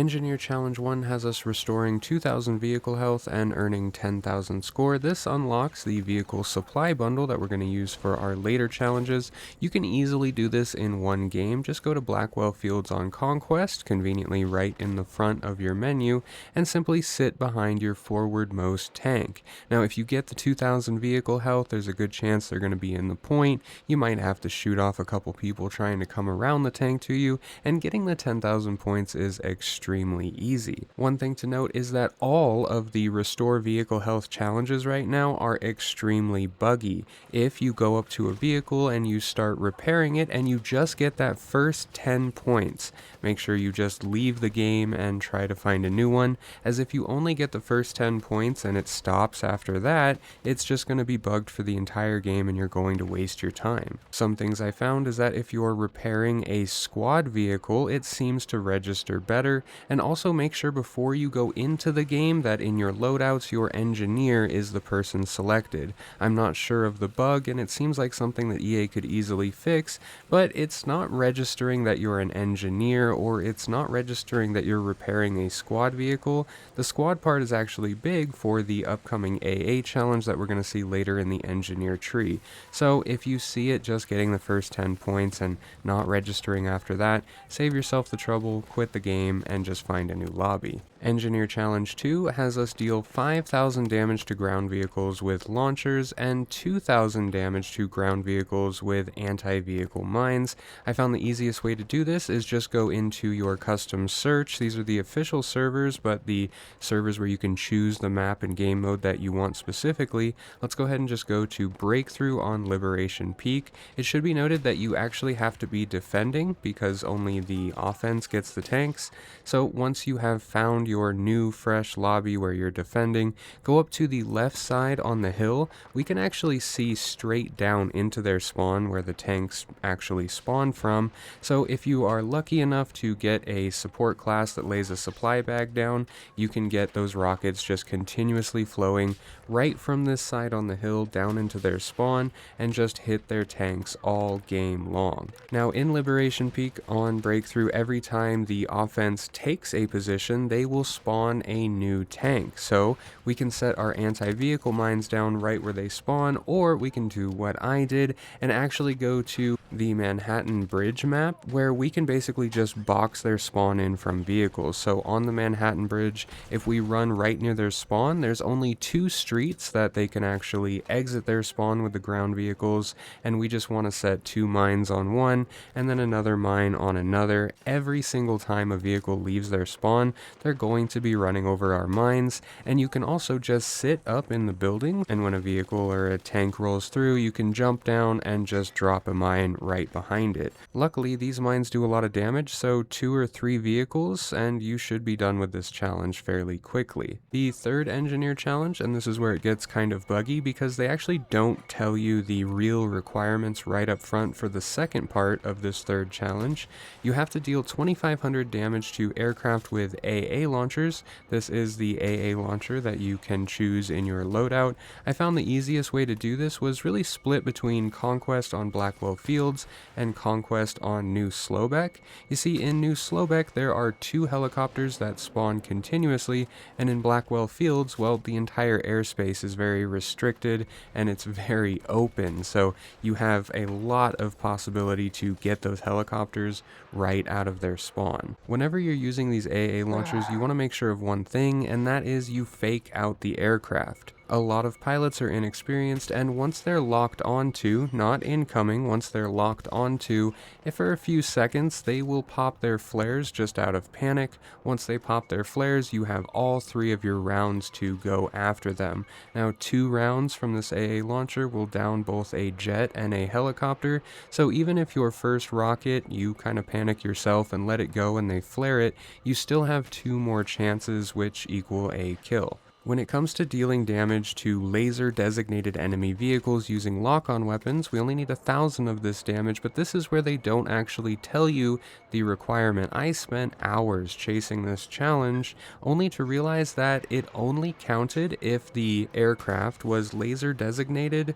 Engineer Challenge 1 has us restoring 2,000 vehicle health and earning 10,000 score. This unlocks the vehicle supply bundle that we're going to use for our later challenges. You can easily do this in one game. Just go to Blackwell Fields on Conquest, conveniently right in the front of your menu, and simply sit behind your forwardmost tank. Now, if you get the 2,000 vehicle health, there's a good chance they're going to be in the point. You might have to shoot off a couple people trying to come around the tank to you, and getting the 10,000 points is extremely easy. One thing to note is that all of the restore vehicle health challenges right now are extremely buggy. If you go up to a vehicle and you start repairing it and you just get that first 10 points, make sure you just leave the game and try to find a new one, as if you only get the first 10 points and it stops after that, it's just going to be bugged for the entire game and you're going to waste your time. Some things I found is that if you're repairing a squad vehicle, it seems to register better. And also make sure before you go into the game that in your loadouts your engineer is the person selected. I'm not sure of the bug and it seems like something that EA could easily fix, but it's not registering that you're an engineer or it's not registering that you're repairing a squad vehicle. The squad part is actually big for the upcoming AA challenge that we're going to see later in the engineer tree. So if you see it just getting the first 10 points and not registering after that, save yourself the trouble, quit the game, and just find a new lobby. Engineer Challenge 2 has us deal 5,000 damage to ground vehicles with launchers and 2,000 damage to ground vehicles with anti-vehicle mines. I found the easiest way to do this is just go into your custom search. These are the official servers, but the servers where you can choose the map and game mode that you want specifically. Let's go ahead and just go to Breakthrough on Liberation Peak. It should be noted that you actually have to be defending because only the offense gets the tanks. So once you have found your new fresh lobby where you're defending, go up to the left side on the hill. We can actually see straight down into their spawn where the tanks actually spawn from. So if you are lucky enough to get a support class that lays a supply bag down, you can get those rockets just continuously flowing right from this side on the hill down into their spawn and just hit their tanks all game long. Now in Liberation Peak on Breakthrough, every time the offense takes a position, they will spawn a new tank. So we can set our anti-vehicle mines down right where they spawn, or we can do what I did and actually go to the Manhattan Bridge map where we can basically just box their spawn in from vehicles. So on the Manhattan Bridge, if we run right near their spawn, there's only 2 streets that they can actually exit their spawn with the ground vehicles, and we just want to set 2 mines on one and then another mine on another. Every single time a vehicle leaves their spawn, they're going to be running over our mines, and you can also just sit up in the building, and when a vehicle or a tank rolls through, you can jump down and just drop a mine right behind it. Luckily, these mines do a lot of damage, so 2 or 3 vehicles, and you should be done with this challenge fairly quickly. The third engineer challenge, and this is where it gets kind of buggy because they actually don't tell you the real requirements right up front for the second part of this third challenge. You have to deal 2,500 damage to aircraft with AA launchers. This is the AA launcher that you can choose in your loadout. I found the easiest way to do this was really split between Conquest on Blackwell Fields and Conquest on New Slowbeck. You see, in New Slowbeck there are 2 helicopters that spawn continuously, and in Blackwell Fields, well, the entire airspace is very restricted and it's very open, so you have a lot of possibility to get those helicopters right out of their spawn. Whenever you're using these AA launchers, you want to make sure of one thing, and that is you fake out the aircraft. A lot of pilots are inexperienced, and once they're locked onto, not incoming, once they're locked onto, if for a few seconds, they will pop their flares just out of panic. Once they pop their flares, you have all 3 of your rounds to go after them. Now, 2 rounds from this AA launcher will down both a jet and a helicopter, so even if your first rocket, you kind of panic yourself and let it go and they flare it, you still have 2 more chances, which equal a kill. When it comes to dealing damage to laser-designated enemy vehicles using lock-on weapons, we only need 1,000 of this damage, but this is where they don't actually tell you the requirement. I spent hours chasing this challenge, only to realize that it only counted if the aircraft was laser-designated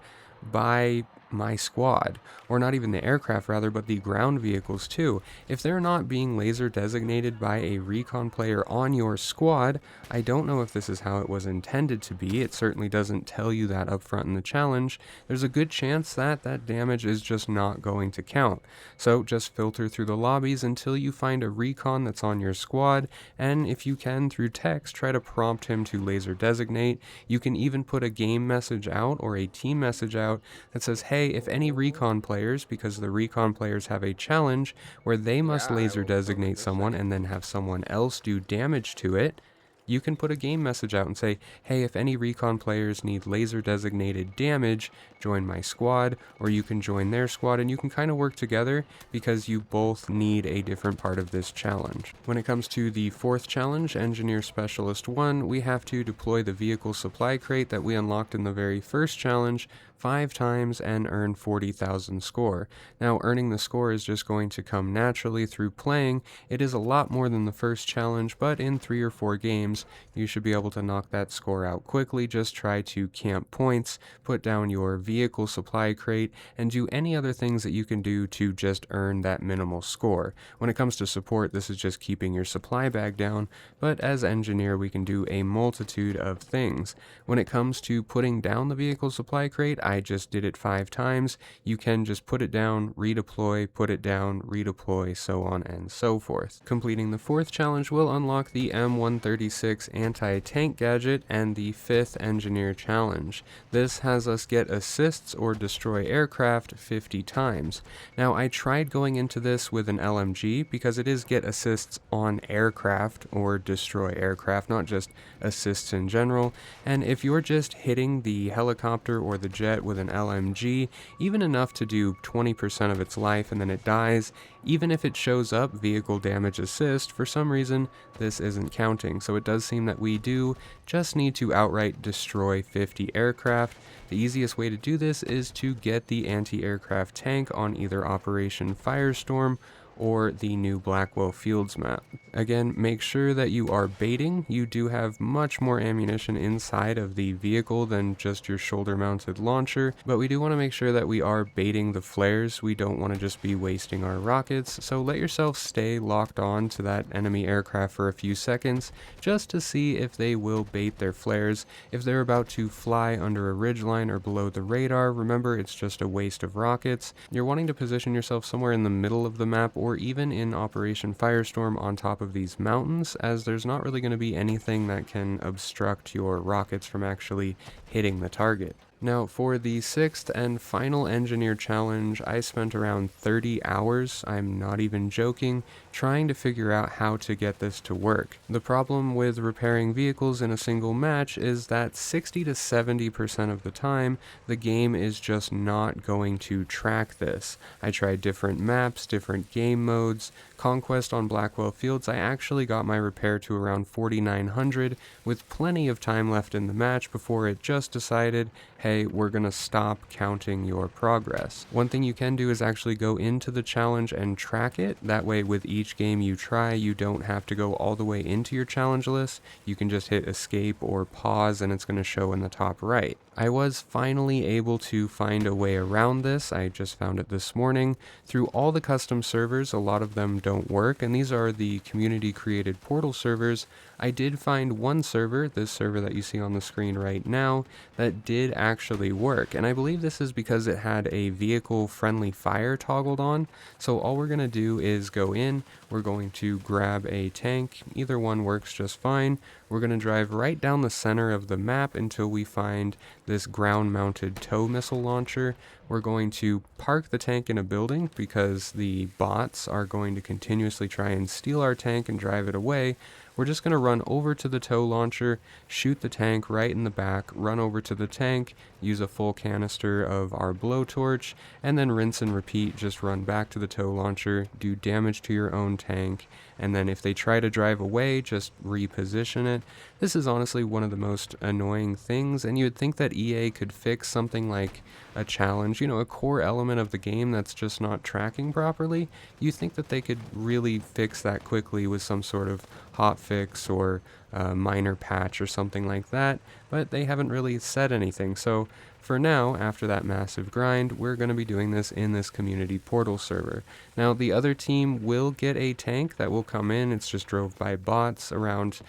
by my squad, or not even the aircraft rather, but the ground vehicles too. If they're not being laser designated by a recon player on your squad, I don't know if this is how it was intended to be. It certainly doesn't tell you that up front in the challenge. There's a good chance that that damage is just not going to count. So just filter through the lobbies until you find a recon that's on your squad, and if you can, through text, try to prompt him to laser designate. You can even put a game message out or a team message out that says, hey, if any recon players, because the recon players have a challenge where they must Yeah, I laser will totally designate fix someone that. and then have someone else do damage to it, you can put a game message out and say, hey, if any recon players need laser designated damage, join my squad, or you can join their squad, and you can kind of work together because you both need a different part of this challenge. When it comes to the fourth challenge, Engineer Specialist 1, we have to deploy the vehicle supply crate that we unlocked in the very first challenge 5 times and earn 40,000 score. Now, earning the score is just going to come naturally through playing. It is a lot more than the first challenge, but in 3 or 4 games, you should be able to knock that score out quickly. Just try to camp points, put down your vehicle supply crate, and do any other things that you can do to just earn that minimal score. When it comes to support, this is just keeping your supply bag down, but as engineer, we can do a multitude of things. When it comes to putting down the vehicle supply crate, I just did it 5 times. You can just put it down, redeploy, put it down, redeploy, so on and so forth. Completing the fourth challenge will unlock the M136 anti-tank gadget and the fifth engineer challenge. This has us get assists or destroy aircraft 50 times. Now, I tried going into this with an LMG because it is get assists on aircraft or destroy aircraft, not just assists in general. And if you're just hitting the helicopter or the jet with an LMG, even enough to do 20% of its life and then it dies, even if it shows up vehicle damage assist, for some reason this isn't counting. So it does seem that we do just need to outright destroy 50 aircraft. The easiest way to do this is to get the anti-aircraft tank on either Operation Firestorm or the new Blackwell Fields map. Again, make sure that you are baiting. You do have much more ammunition inside of the vehicle than just your shoulder-mounted launcher, but we do want to make sure that we are baiting the flares. We don't want to just be wasting our rockets, so let yourself stay locked on to that enemy aircraft for a few seconds just to see if they will bait their flares. If they're about to fly under a ridgeline or below the radar, remember it's just a waste of rockets. You're wanting to position yourself somewhere in the middle of the map or even in Operation Firestorm on top of these mountains, as there's not really going to be anything that can obstruct your rockets from actually hitting the target. Now, for the sixth and final engineer challenge, I spent around 30 hours, I'm not even joking, trying to figure out how to get this to work. The problem with repairing vehicles in a single match is that 60 to 70% of the time, the game is just not going to track this. I tried different maps, different game modes. Conquest on Blackwell Fields, I actually got my repair to around 4,900 with plenty of time left in the match before it just decided, hey, we're gonna stop counting your progress. One thing you can do is actually go into the challenge and track it. That way with each game you try, you don't have to go all the way into your challenge list. You can just hit escape or pause and it's gonna show in the top right. I was finally able to find a way around this. I just found it this morning. Through all the custom servers, a lot of them don't work, and these are the community created portal servers. I did find one server, this server that you see on the screen right now, that did actually work, and I believe this is because it had a vehicle friendly fire toggled on. So all we're going to do is go in, we're going to grab a tank, either one works just fine. We're going to drive right down the center of the map until we find this ground-mounted tow missile launcher. We're going to park the tank in a building because the bots are going to continuously try and steal our tank and drive it away. We're just going to run over to the tow launcher, shoot the tank right in the back, run over to the tank, use a full canister of our blowtorch, and then rinse and repeat. Just run back to the tow launcher, do damage to your own tank, and then if they try to drive away, just reposition it. This is honestly one of the most annoying things, and you would think that EA could fix something like a challenge, a core element of the game that's just not tracking properly. You think that they could really fix that quickly with some sort of hotfix or a minor patch or something like that, but they haven't really said anything. So for now, after that massive grind, we're going to be doing this in this community portal server. Now, the other team will get a tank that will come in. It's just drove by bots around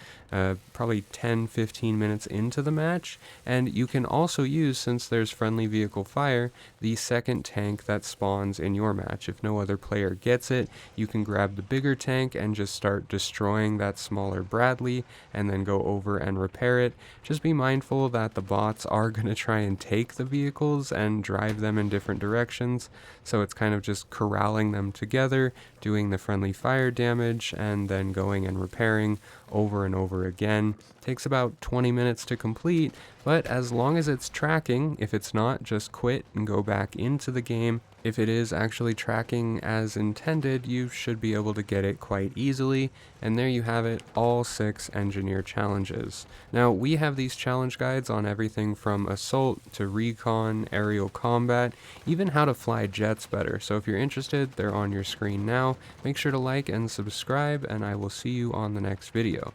probably 10-15 minutes into the match. And you can also use, since there's friendly vehicle fire, the second tank that spawns in your match. If no other player gets it, you can grab the bigger tank and just start destroying that smaller Bradley and then go over and repair it. Just be mindful that the bots are going to try and take the vehicles and drive them in different directions, so it's kind of just corralling them together, doing the friendly fire damage, and then going and repairing over and over again. Takes about 20 minutes to complete, but as long as it's tracking, if it's not, just quit and go back into the game. If it is actually tracking as intended, you should be able to get it quite easily, and there you have it, all 6 engineer challenges. Now, we have these challenge guides on everything from assault to recon, aerial combat, even how to fly jets better, so if you're interested, they're on your screen now. Make sure to like and subscribe, and I will see you on the next video.